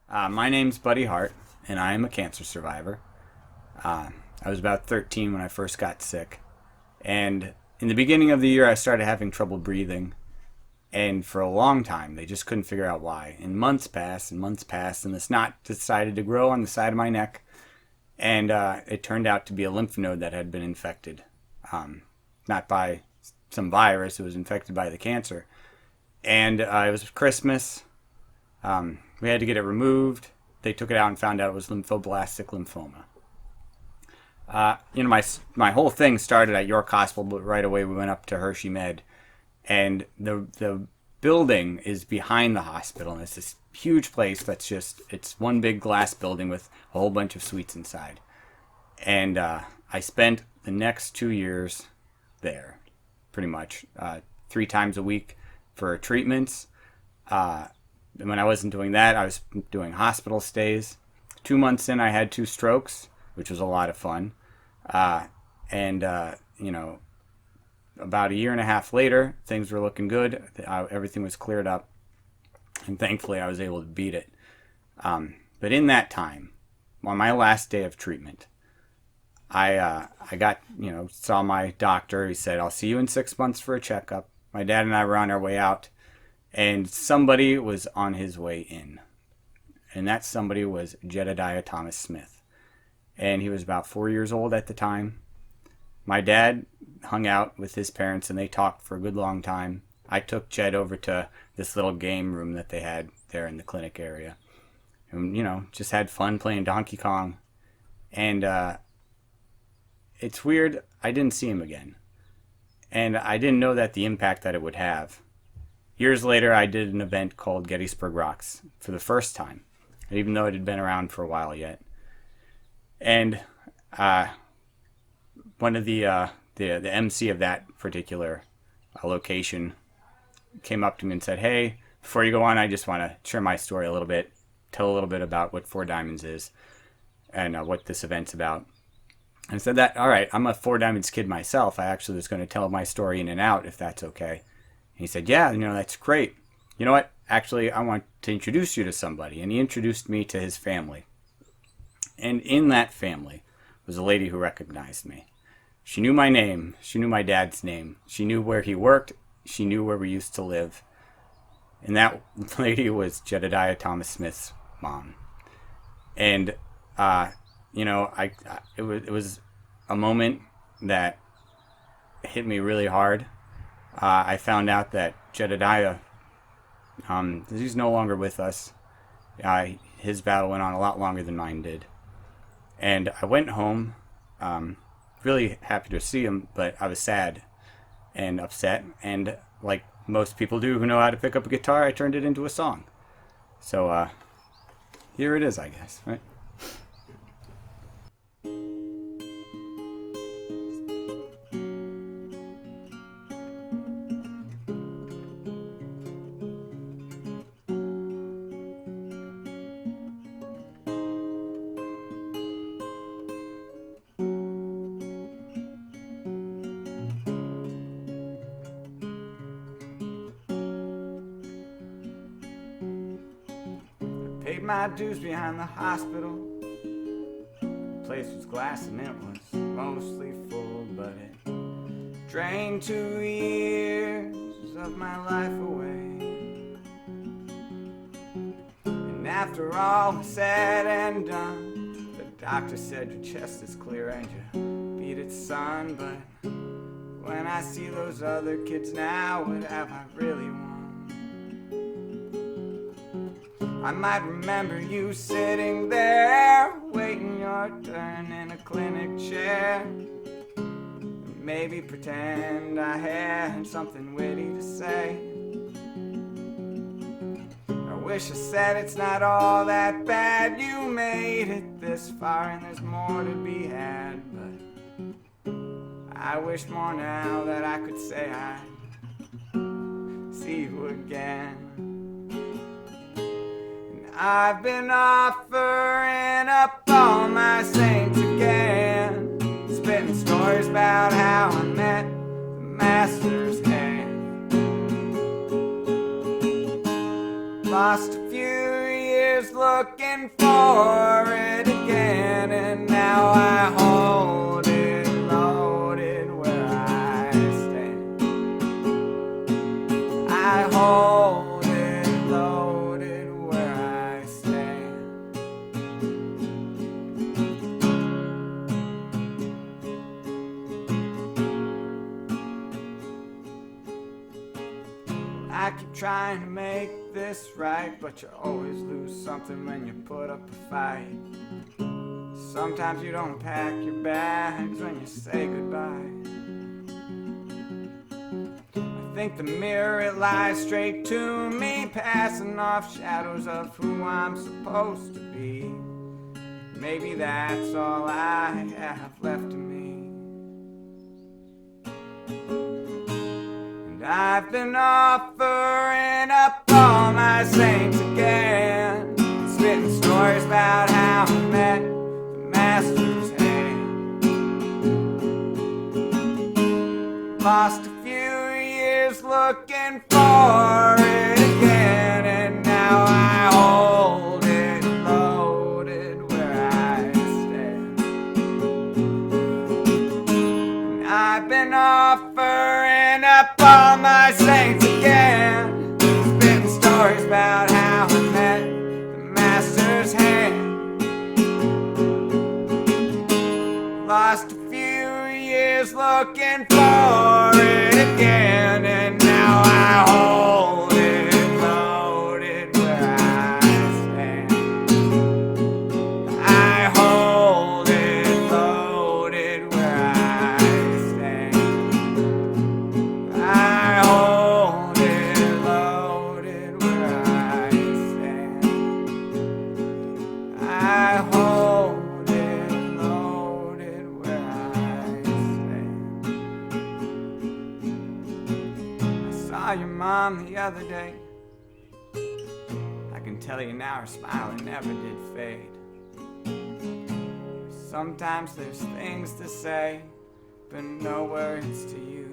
My name's Buddy Hart, and I am a cancer survivor. I was about 13 when I first got sick. And in the beginning of the year, I started having trouble breathing. And for a long time, they just couldn't figure out why. And months passed, and this knot decided to grow on the side of my neck. And it turned out to be a lymph node that had been infected. Not by some virus, it was infected by the cancer. And it was Christmas. We had to get it removed. They took it out and found out it was lymphoblastic lymphoma. My whole thing started at York Hospital, but right away we went up to Hershey Med. And the building is behind the hospital, and it's this huge place it's one big glass building with a whole bunch of suites inside. And I spent the next 2 years there, pretty much, 3 times a week for treatments. When I wasn't doing that, I was doing hospital stays. 2 months in, I had 2 strokes, which was a lot of fun. About a year and a half later, things were looking good. Everything was cleared up, and thankfully I was able to beat it. But in that time, on my last day of treatment, I saw my doctor. He said, "I'll see you in 6 months for a checkup." My dad and I were on our way out, and somebody was on his way in. And that somebody was Jedediah Thomas Smith. And he was about 4 years old at the time. My dad hung out with his parents, and they talked for a good long time. I took Jed over to this little game room that they had there in the clinic area. And, just had fun playing Donkey Kong. And it's weird, I didn't see him again. And I didn't know that the impact that it would have. Years later, I did an event called Gettysburg Rocks for the first time, even though it had been around for a while yet. And one of the MC of that particular location came up to me and said, "Hey, before you go on, I just want to share my story a little bit, tell a little bit about what Four Diamonds is and what this event's about." And I said, "All right, I'm a Four Diamonds kid myself. I actually was going to tell my story in and out, if that's okay." And he said, "Yeah, that's great. You know what? Actually, I want to introduce you to somebody." And he introduced me to his family. And in that family was a lady who recognized me. She knew my name. She knew my dad's name. She knew where he worked. She knew where we used to live. And that lady was Jedediah Thomas Smith's mom. And, it was a moment that hit me really hard. I found out that Jedediah, he's no longer with us. His battle went on a lot longer than mine did. And I went home, really happy to see him, but I was sad and upset. And like most people do who know how to pick up a guitar, I turned it into a song. So here it is, I guess, right? Paid my dues behind the hospital. The place was glass and it was mostly full, but it drained 2 years of my life away. And after all was said and done, the doctor said your chest is clear and you beat it, son. But when I see those other kids now, what have I really won? I might remember you sitting there, waiting your turn in a clinic chair. Maybe pretend I had something witty to say. I wish I said it's not all that bad. You made it this far and there's more to be had. But I wish more now that I could say I'd see you again. I've been offering up all my saints again, spitting stories about how I met the master's hand. Lost a few years years looking for it again, and now I hold it loaded where I stand. I hold it loaded where I stand. I keep trying to make this right, but you always lose something when you put up a fight. Sometimes you don't pack your bags when you say goodbye. I think the mirror, it lies straight to me, passing off shadows of who I'm supposed to be. Maybe that's all I have left of me. I've been offering up all my saints again, spitting stories about how I met the master's hand. Lost a few years looking for it again, and now I hold it loaded where I stand. And I've been offering up all my saints again, spitting stories about how I met the master's hand. Lost a few years looking for it again, and now I hold it loaded where I stand. I hold it loaded where I stand. I hold it loaded where I stand. I hold it loaded where I stand. I saw your mom the other day. I can tell you now her smile, it never did fade. Sometimes there's things to say, but no words to use.